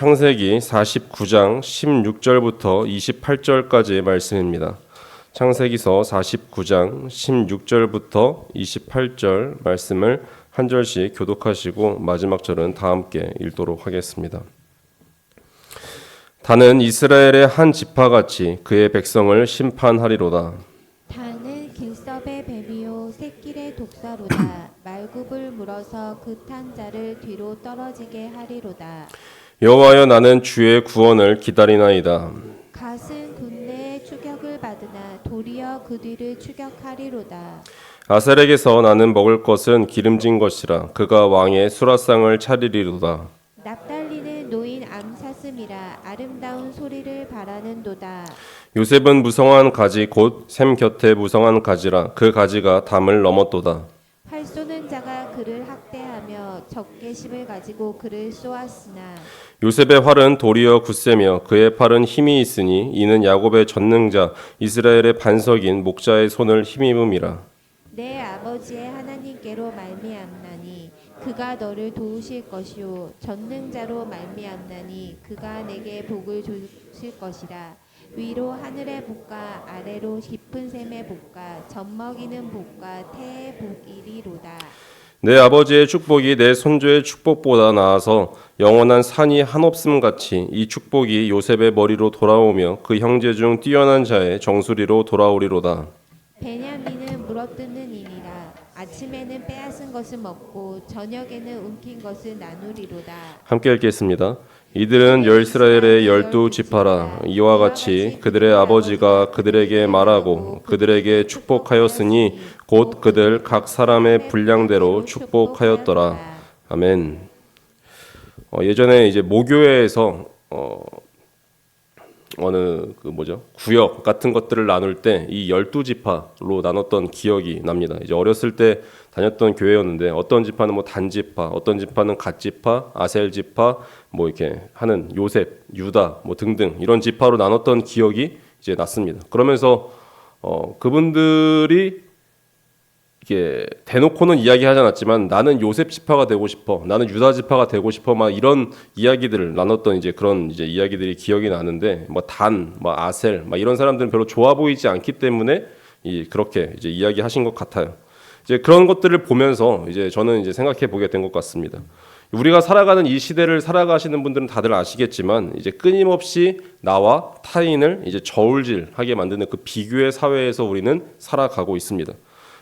창세기 49장 16절부터 28절까지의 말씀입니다. 창세기서 49장 16절부터 28절 말씀을 한 절씩 교독하시고 마지막 절은 다 함께 읽도록 하겠습니다. 다는 이스라엘의 한 지파같이 그의 백성을 심판하리로다. 다는 길섭의 뱀이요 새길의 독사로다. 말굽을 물어서 그 탄 자를 뒤로 떨어지게 하리로다. 여호와여, 나는 주의 구원을 기다리나이다. 갓은 군대의 추격을 받으나 도리어 그 뒤를 추격하리로다. 아셀에게서 나는 먹을 것은 기름진 것이라. 그가 왕의 수라상을 차리리로다. 납달리는 노인 암사슴이라. 아름다운 소리를 바라는도다. 요셉은 무성한 가지 곧 샘 곁에 무성한 가지라. 그 가지가 담을 넘었도다. 활 쏘는 자가 그를 학대하며 적개심을 가지고 그를 쏘았으나 요셉의 활은 도리어 굳세며 그의 팔은 힘이 있으니 이는 야곱의 전능자 이스라엘의 반석인 목자의 손을 힘입음이라. 내 아버지의 하나님께로 말미암나니 그가 너를 도우실 것이요 전능자로 말미암나니 그가 내게 복을 주실 것이라. 위로 하늘의 복과 아래로 깊은 샘의 복과 젖먹이는 복과 태의 복이리로다. 내 아버지의 축복이 내 손주의 축복보다 나아서 영원한 산이 한없음 같이 이 축복이 요셉의 머리로 돌아오며 그 형제 중 뛰어난 자의 정수리로 돌아오리로다. 베냐민은 물어뜯는 이니라. 아침에는 빼앗은 것을 먹고 저녁에는 움킨 것을 나누리로다. 함께 읽겠습니다. 이들은 이스라엘의 12지파라. 이와 같이 그들의 아버지가 그들에게 말하고 그들에게 축복하였으니 곧 그들 각 사람의 분량대로 축복하였더라. 아멘. 예전에 이제 모교회에서 어느 구역 같은 것들을 나눌 때 이 12지파로 나눴던 기억이 납니다. 이제 어렸을 때 다녔던 교회였는데 어떤 지파는 뭐 단지파, 어떤 지파는 갓지파, 아셀지파, 뭐 이렇게 하는 요셉, 유다 뭐 등등 이런 지파로 나눴던 기억이 이제 났습니다. 그러면서 그분들이 이게 대놓고는 이야기하지 않았지만 나는 요셉 지파가 되고 싶어, 나는 유다 지파가 되고 싶어, 막 이런 이야기들을 나눴던 이제 그런 이제 이야기들이 기억이 나는데 뭐 단, 뭐 아셀, 막 이런 사람들은 별로 좋아 보이지 않기 때문에 그렇게 이제 이야기하신 것 같아요. 이제 그런 것들을 보면서 이제 저는 이제 생각해 보게 된 것 같습니다. 우리가 살아가는 이 시대를 살아가시는 분들은 다들 아시겠지만 이제 끊임없이 나와 타인을 이제 저울질하게 만드는 그 비교의 사회에서 우리는 살아가고 있습니다.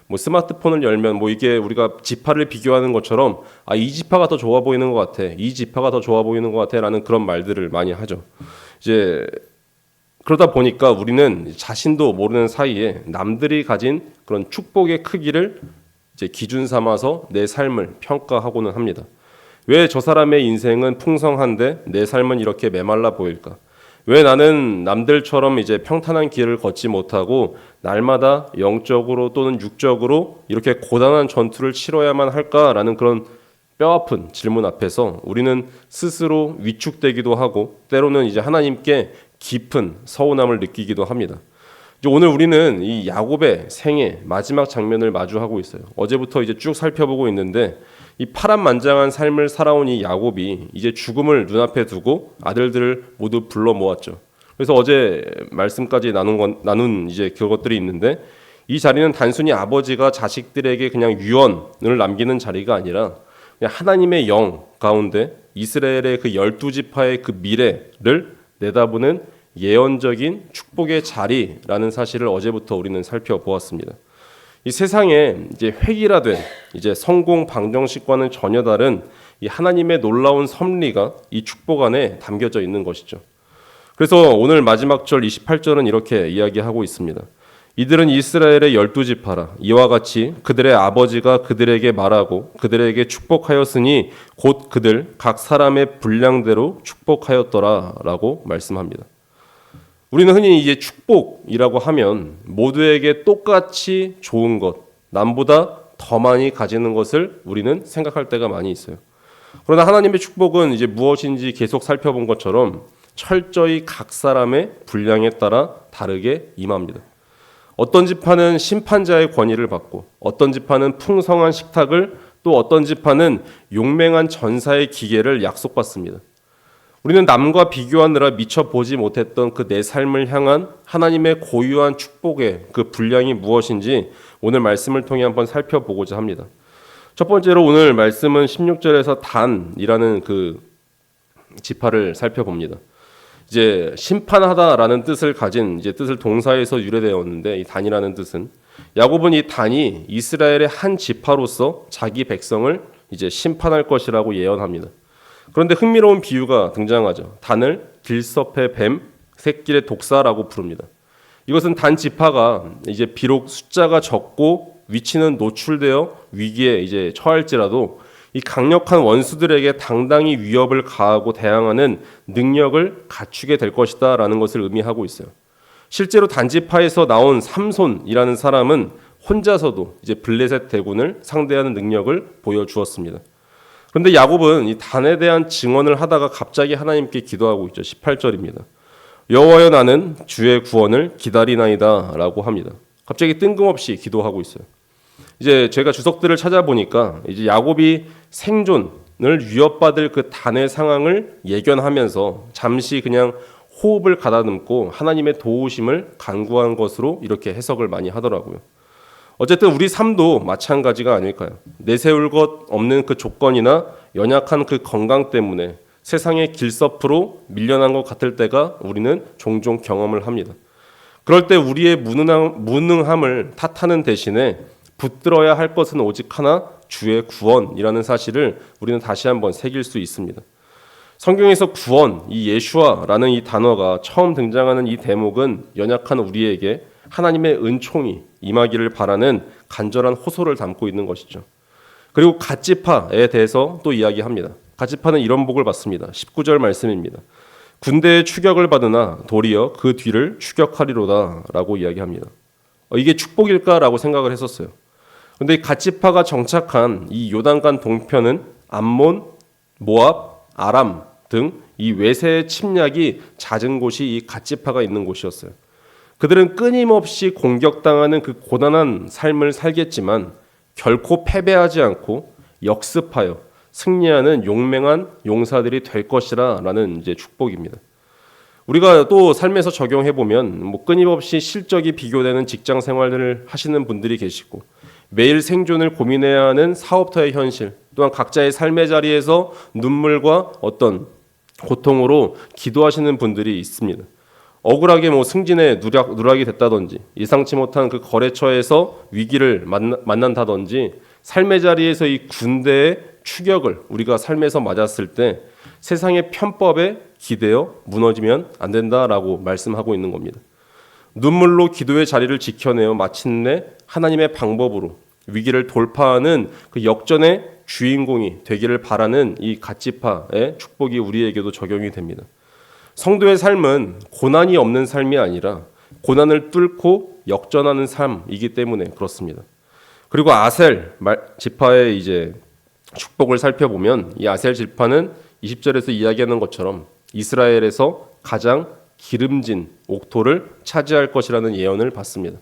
뭐 스마트폰을 열면 뭐 이게 우리가 지파를 비교하는 것처럼 이 지파가 더 좋아 보이는 것 같아, 이 지파가 더 좋아 보이는 것 같아라는 그런 말들을 많이 하죠. 이제 그러다 보니까 우리는 자신도 모르는 사이에 남들이 가진 그런 축복의 크기를 이제 기준 삼아서 내 삶을 평가하고는 합니다. 왜 저 사람의 인생은 풍성한데 내 삶은 이렇게 메말라 보일까? 왜 나는 남들처럼 이제 평탄한 길을 걷지 못하고 날마다 영적으로 또는 육적으로 이렇게 고단한 전투를 치러야만 할까라는 그런 뼈아픈 질문 앞에서 우리는 스스로 위축되기도 하고 때로는 이제 하나님께 깊은 서운함을 느끼기도 합니다. 이제 오늘 우리는 이 야곱의 생애 마지막 장면을 마주하고 있어요. 어제부터 이제 쭉 살펴보고 있는데 이 파란만장한 삶을 살아온 이 야곱이 이제 죽음을 눈앞에 두고 아들들을 모두 불러 모았죠. 그래서 어제 말씀까지 나눈 이제 그것들이 있는데 이 자리는 단순히 아버지가 자식들에게 그냥 유언을 남기는 자리가 아니라 그냥 하나님의 영 가운데 이스라엘의 그 12지파의 그 미래를 내다보는 예언적인 축복의 자리라는 사실을 어제부터 우리는 살펴보았습니다. 이 세상에 이제 획일화된 이제 성공 방정식과는 전혀 다른 이 하나님의 놀라운 섭리가 이 축복 안에 담겨져 있는 것이죠. 그래서 오늘 마지막 절 28절은 이렇게 이야기하고 있습니다. 이들은 이스라엘의 12지파라. 이와 같이 그들의 아버지가 그들에게 말하고 그들에게 축복하였으니 곧 그들 각 사람의 분량대로 축복하였더라 라고 말씀합니다. 우리는 흔히 이제 축복이라고 하면 모두에게 똑같이 좋은 것, 남보다 더 많이 가지는 것을 우리는 생각할 때가 많이 있어요. 그러나 하나님의 축복은 이제 무엇인지 계속 살펴본 것처럼 철저히 각 사람의 분량에 따라 다르게 임합니다. 어떤 지파는 심판자의 권위를 받고 어떤 지파는 풍성한 식탁을 또 어떤 지파는 용맹한 전사의 기계를 약속받습니다. 우리는 남과 비교하느라 미처 보지 못했던 그 내 삶을 향한 하나님의 고유한 축복의 그 분량이 무엇인지 오늘 말씀을 통해 한번 살펴보고자 합니다. 첫 번째로 오늘 말씀은 16절에서 단이라는 그 지파를 살펴봅니다. 이제 심판하다라는 뜻을 가진 이제 뜻을 동사에서 유래되었는데 이 단이라는 뜻은 야곱은 이 단이 이스라엘의 한 지파로서 자기 백성을 이제 심판할 것이라고 예언합니다. 그런데 흥미로운 비유가 등장하죠. 단을 들섭의 뱀, 새길의 독사라고 부릅니다. 이것은 단 지파가 이제 비록 숫자가 적고 위치는 노출되어 위기에 이제 처할지라도 이 강력한 원수들에게 당당히 위협을 가하고 대항하는 능력을 갖추게 될 것이다라는 것을 의미하고 있어요. 실제로 단지파에서 나온 삼손이라는 사람은 혼자서도 이제 블레셋 대군을 상대하는 능력을 보여주었습니다. 그런데 야곱은 이 단에 대한 증언을 하다가 갑자기 하나님께 기도하고 있죠. 18절입니다. 여호와여 나는 주의 구원을 기다리나이다라고 합니다. 갑자기 뜬금없이 기도하고 있어요. 이제 제가 주석들을 찾아보니까 이제 야곱이 생존을 위협받을 그 단의 상황을 예견하면서 잠시 그냥 호흡을 가다듬고 하나님의 도우심을 간구한 것으로 이렇게 해석을 많이 하더라고요. 어쨌든 우리 삶도 마찬가지가 아닐까요? 내세울 것 없는 그 조건이나 연약한 그 건강 때문에 세상의 길섭으로 밀려난 것 같을 때가 우리는 종종 경험을 합니다. 그럴 때 우리의 무능함을 탓하는 대신에 붙들어야 할 것은 오직 하나 주의 구원이라는 사실을 우리는 다시 한번 새길 수 있습니다. 성경에서 구원, 이 예슈아라는 이 단어가 처음 등장하는 이 대목은 연약한 우리에게 하나님의 은총이 임하기를 바라는 간절한 호소를 담고 있는 것이죠. 그리고 갓지파에 대해서 또 이야기합니다. 갓지파는 이런 복을 받습니다. 19절 말씀입니다. 군대의 추격을 받으나 도리어 그 뒤를 추격하리로다 라고 이야기합니다. 이게 축복일까라고 생각을 했었어요. 그런데 이 갓지파가 정착한 이 요단강 동편은 암몬, 모압, 아람 등 이 외세의 침략이 잦은 곳이 이 갓지파가 있는 곳이었어요. 그들은 끊임없이 공격당하는 그 고단한 삶을 살겠지만 결코 패배하지 않고 역습하여 승리하는 용맹한 용사들이 될 것이라는 이제 축복입니다. 우리가 또 삶에서 적용해 보면 끊임없이 실적이 비교되는 직장 생활을 하시는 분들이 계시고 매일 생존을 고민해야 하는 사업터의 현실, 또한 각자의 삶의 자리에서 눈물과 어떤 고통으로 기도하시는 분들이 있습니다. 억울하게 승진에 누락이 됐다든지 예상치 못한 그 거래처에서 위기를 만난다든지 삶의 자리에서 이 군대의 추격을 우리가 삶에서 맞았을 때 세상의 편법에 기대어 무너지면 안 된다라고 말씀하고 있는 겁니다. 눈물로 기도의 자리를 지켜내어 마침내 하나님의 방법으로 위기를 돌파하는 그 역전의 주인공이 되기를 바라는 이 갓지파의 축복이 우리에게도 적용이 됩니다. 성도의 삶은 고난이 없는 삶이 아니라 고난을 뚫고 역전하는 삶이기 때문에 그렇습니다. 그리고 아셀 지파의 이제 축복을 살펴보면 이 아셀 지파는 20절에서 이야기하는 것처럼 이스라엘에서 가장 기름진 옥토를 차지할 것이라는 예언을 받습니다.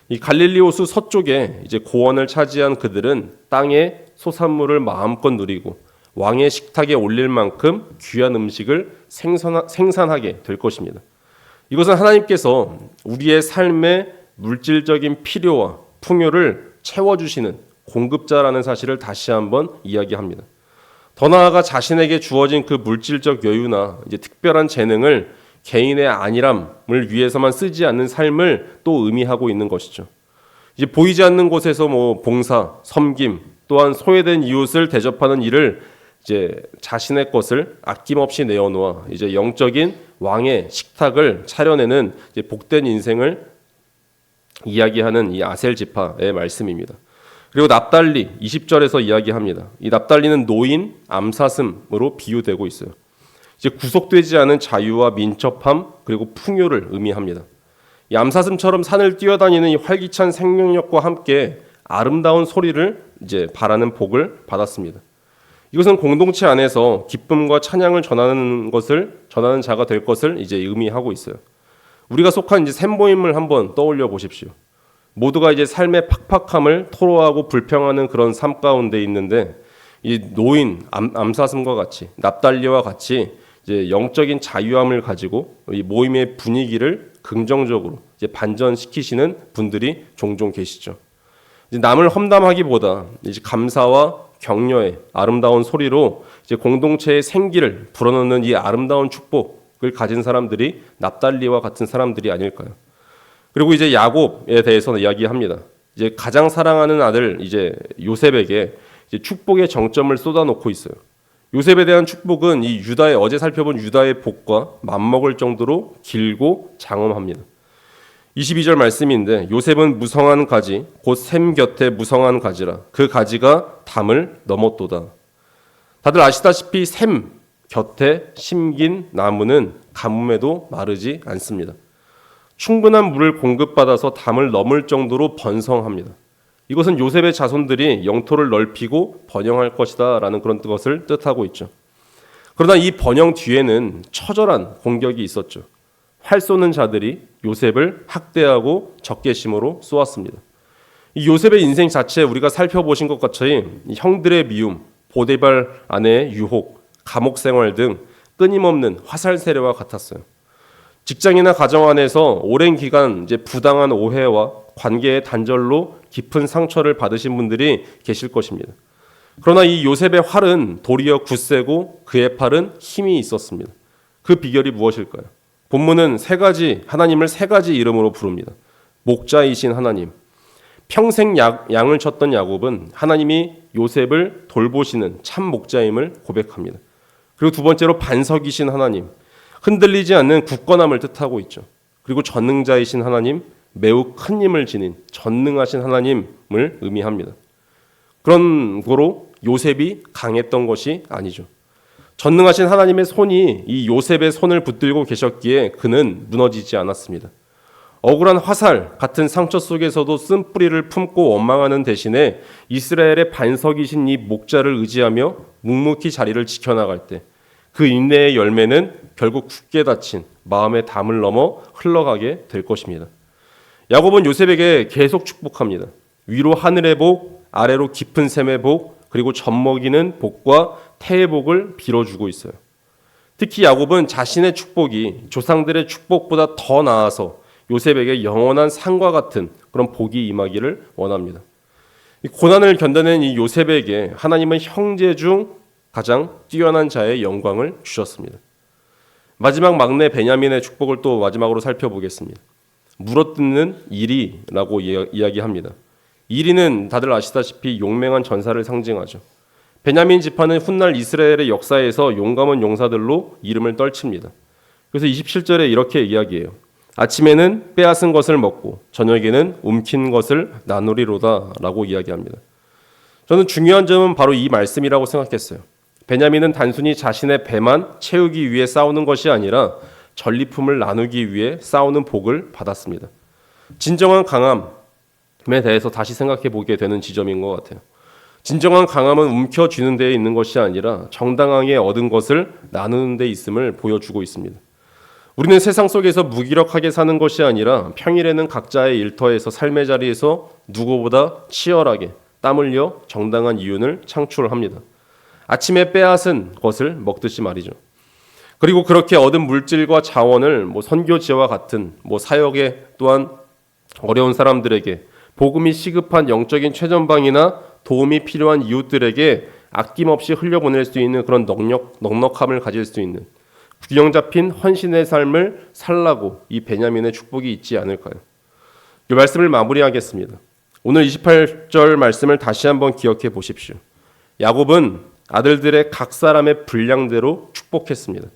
이 갈릴리 호수 서쪽에 이제 고원을 차지한 그들은 땅의 소산물을 마음껏 누리고 왕의 식탁에 올릴 만큼 귀한 음식을 생산하게 될 것입니다. 이것은 하나님께서 우리의 삶의 물질적인 필요와 풍요를 채워주시는 공급자라는 사실을 다시 한번 이야기합니다. 더 나아가 자신에게 주어진 그 물질적 여유나 이제 특별한 재능을 개인의 안일함을 위해서만 쓰지 않는 삶을 또 의미하고 있는 것이죠. 이제 보이지 않는 곳에서 봉사, 섬김, 또한 소외된 이웃을 대접하는 일을 이제 자신의 것을 아낌없이 내어놓아 이제 영적인 왕의 식탁을 차려내는 이제 복된 인생을 이야기하는 이 아셀 지파의 말씀입니다. 그리고 납달리 20절에서 이야기합니다. 이 납달리는 노인, 암사슴으로 비유되고 있어요. 이제 구속되지 않은 자유와 민첩함 그리고 풍요를 의미합니다. 이 암사슴처럼 산을 뛰어다니는 이 활기찬 생명력과 함께 아름다운 소리를 이제 바라는 복을 받았습니다. 이것은 공동체 안에서 기쁨과 찬양을 전하는 자가 될 것을 이제 의미하고 있어요. 우리가 속한 이제 샘모임을 한번 떠올려 보십시오. 모두가 이제 삶의 팍팍함을 토로하고 불평하는 그런 삶 가운데 있는데 이 노인 암사슴과 같이 납달리와 같이 이제 영적인 자유함을 가지고 이 모임의 분위기를 긍정적으로 이제 반전시키시는 분들이 종종 계시죠. 이제 남을 험담하기보다 이제 감사와 격려의 아름다운 소리로 이제 공동체의 생기를 불어넣는 이 아름다운 축복을 가진 사람들이 납달리와 같은 사람들이 아닐까요? 그리고 이제 야곱에 대해서는 이야기합니다. 이제 가장 사랑하는 아들 이제 요셉에게 이제 축복의 정점을 쏟아놓고 있어요. 요셉에 대한 축복은 이 유다의 어제 살펴본 유다의 복과 맞먹을 정도로 길고 장엄합니다. 22절 말씀인데 요셉은 무성한 가지 곧 샘 곁에 무성한 가지라 그 가지가 담을 넘었도다. 다들 아시다시피 샘 곁에 심긴 나무는 가뭄에도 마르지 않습니다. 충분한 물을 공급받아서 담을 넘을 정도로 번성합니다. 이것은 요셉의 자손들이 영토를 넓히고 번영할 것이다 라는 그런 것을 뜻하고 있죠. 그러나 이 번영 뒤에는 처절한 공격이 있었죠. 활 쏘는 자들이 요셉을 학대하고 적개심으로 쏘았습니다. 이 요셉의 인생 자체에 우리가 살펴보신 것 같이 형들의 미움, 보디발 아내의 유혹, 감옥 생활 등 끊임없는 화살 세례와 같았어요. 직장이나 가정 안에서 오랜 기간 이제 부당한 오해와 관계의 단절로 깊은 상처를 받으신 분들이 계실 것입니다. 그러나 이 요셉의 활은 도리어 굳세고 그의 팔은 힘이 있었습니다. 그 비결이 무엇일까요? 본문은 하나님을 세 가지 이름으로 부릅니다. 목자이신 하나님, 평생 양을 쳤던 야곱은 하나님이 요셉을 돌보시는 참 목자임을 고백합니다. 그리고 두 번째로 반석이신 하나님, 흔들리지 않는 굳건함을 뜻하고 있죠. 그리고 전능자이신 하나님, 매우 큰 힘을 지닌 전능하신 하나님을 의미합니다. 그런 거로 요셉이 강했던 것이 아니죠. 전능하신 하나님의 손이 이 요셉의 손을 붙들고 계셨기에 그는 무너지지 않았습니다. 억울한 화살 같은 상처 속에서도 쓴뿌리를 품고 원망하는 대신에 이스라엘의 반석이신 이 목자를 의지하며 묵묵히 자리를 지켜나갈 때 그 인내의 열매는 결국 굳게 닫힌 마음의 담을 넘어 흘러가게 될 것입니다. 야곱은 요셉에게 계속 축복합니다. 위로 하늘의 복, 아래로 깊은 샘의 복, 그리고 젖먹이는 복과 태의 복을 빌어주고 있어요. 특히 야곱은 자신의 축복이 조상들의 축복보다 더 나아서 요셉에게 영원한 상과 같은 그런 복이 임하기를 원합니다. 고난을 견뎌낸 이 요셉에게 하나님은 형제 중 가장 뛰어난 자의 영광을 주셨습니다. 마지막 막내 베냐민의 축복을 또 마지막으로 살펴보겠습니다. 물어뜯는 이리라고 이야기합니다. 이리는 다들 아시다시피 용맹한 전사를 상징하죠. 베냐민 지파는 훗날 이스라엘의 역사에서 용감한 용사들로 이름을 떨칩니다. 그래서 27절에 이렇게 이야기해요. 아침에는 빼앗은 것을 먹고 저녁에는 움킨 것을 나누리로다 라고 이야기합니다. 저는 중요한 점은 바로 이 말씀이라고 생각했어요. 베냐민은 단순히 자신의 배만 채우기 위해 싸우는 것이 아니라 전리품을 나누기 위해 싸우는 복을 받았습니다. 진정한 강함에 대해서 다시 생각해 보게 되는 지점인 것 같아요. 진정한 강함은 움켜쥐는 데에 있는 것이 아니라 정당하게 얻은 것을 나누는 데 있음을 보여주고 있습니다. 우리는 세상 속에서 무기력하게 사는 것이 아니라 평일에는 각자의 일터에서 삶의 자리에서 누구보다 치열하게 땀 흘려 정당한 이윤을 창출합니다. 아침에 빼앗은 것을 먹듯이 말이죠. 그리고 그렇게 얻은 물질과 자원을 선교지와 같은 사역에 또한 어려운 사람들에게 복음이 시급한 영적인 최전방이나 도움이 필요한 이웃들에게 아낌없이 흘려보낼 수 있는 그런 넉넉함을 가질 수 있는 균형 잡힌 헌신의 삶을 살라고 이 베냐민의 축복이 있지 않을까요? 이 말씀을 마무리하겠습니다. 오늘 28절 말씀을 다시 한번 기억해 보십시오. 야곱은 아들들의 각 사람의 분량대로 축복했습니다.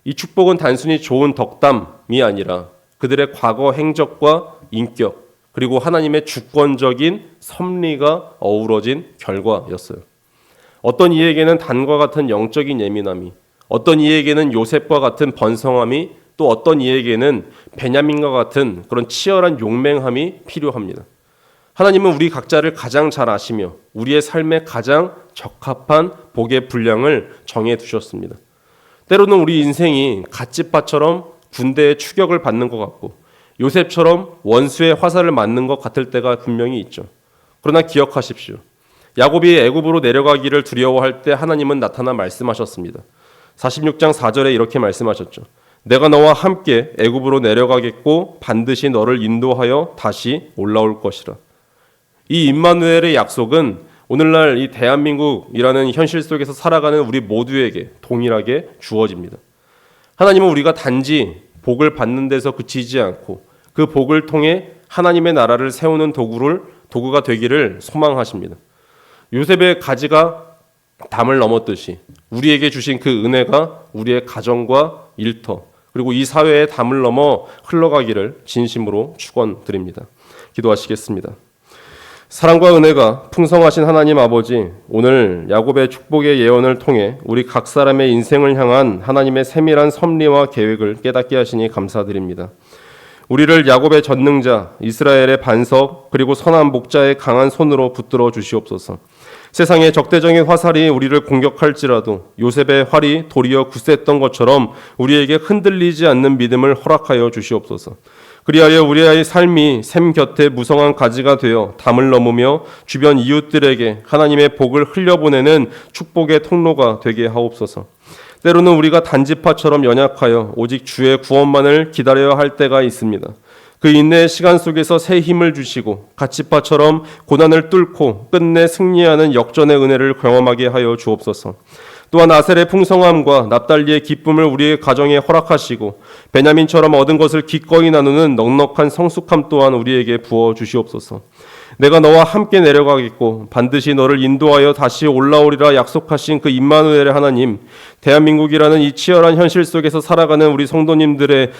이 축복은 단순히 좋은 덕담이 아니라 그들의 과거 행적과 인격 그리고 하나님의 주권적인 섭리가 어우러진 결과였어요. 어떤 이에게는 단과 같은 영적인 예민함이, 어떤 이에게는 요셉과 같은 번성함이, 또 어떤 이에게는 베냐민과 같은 그런 치열한 용맹함이 필요합니다. 하나님은 우리 각자를 가장 잘 아시며 우리의 삶에 가장 적합한 복의 분량을 정해 두셨습니다. 때로는 우리 인생이 갓집파처럼 군대의 추격을 받는 것 같고 요셉처럼 원수의 화살을 맞는 것 같을 때가 분명히 있죠. 그러나 기억하십시오. 야곱이 애굽으로 내려가기를 두려워할 때 하나님은 나타나 말씀하셨습니다. 46장 4절에 이렇게 말씀하셨죠. 내가 너와 함께 애굽으로 내려가겠고 반드시 너를 인도하여 다시 올라올 것이라. 이 임마누엘의 약속은 오늘날 이 대한민국이라는 현실 속에서 살아가는 우리 모두에게 동일하게 주어집니다. 하나님은 우리가 단지 복을 받는 데서 그치지 않고 그 복을 통해 하나님의 나라를 세우는 도구가 되기를 소망하십니다. 요셉의 가지가 담을 넘었듯이 우리에게 주신 그 은혜가 우리의 가정과 일터 그리고 이 사회의 담을 넘어 흘러가기를 진심으로 축원드립니다. 기도하시겠습니다. 사랑과 은혜가 풍성하신 하나님 아버지, 오늘 야곱의 축복의 예언을 통해 우리 각 사람의 인생을 향한 하나님의 세밀한 섭리와 계획을 깨닫게 하시니 감사드립니다. 우리를 야곱의 전능자, 이스라엘의 반석, 그리고 선한 목자의 강한 손으로 붙들어 주시옵소서. 세상의 적대적인 화살이 우리를 공격할지라도 요셉의 활이 도리어 굳셌던 것처럼 우리에게 흔들리지 않는 믿음을 허락하여 주시옵소서. 그리하여 우리의 삶이 샘 곁에 무성한 가지가 되어 담을 넘으며 주변 이웃들에게 하나님의 복을 흘려보내는 축복의 통로가 되게 하옵소서. 때로는 우리가 단지파처럼 연약하여 오직 주의 구원만을 기다려야 할 때가 있습니다. 그 인내의 시간 속에서 새 힘을 주시고 갓지파처럼 고난을 뚫고 끝내 승리하는 역전의 은혜를 경험하게 하여 주옵소서. 또한 아셀의 풍성함과 납달리의 기쁨을 우리의 가정에 허락하시고 베냐민처럼 얻은 것을 기꺼이 나누는 넉넉한 성숙함 또한 우리에게 부어 주시옵소서. 내가 너와 함께 내려가겠고 반드시 너를 인도하여 다시 올라오리라 약속하신 그 임마누엘의 하나님, 대한민국이라는 이 치열한 현실 속에서 살아가는 우리 성도님들의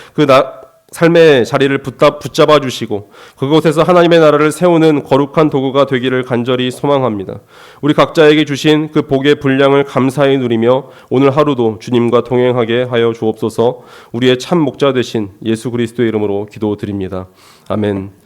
삶의 자리를 붙잡아 주시고 그곳에서 하나님의 나라를 세우는 거룩한 도구가 되기를 간절히 소망합니다. 우리 각자에게 주신 그 복의 분량을 감사히 누리며 오늘 하루도 주님과 동행하게 하여 주옵소서. 우리의 참 목자 되신 예수 그리스도의 이름으로 기도드립니다. 아멘.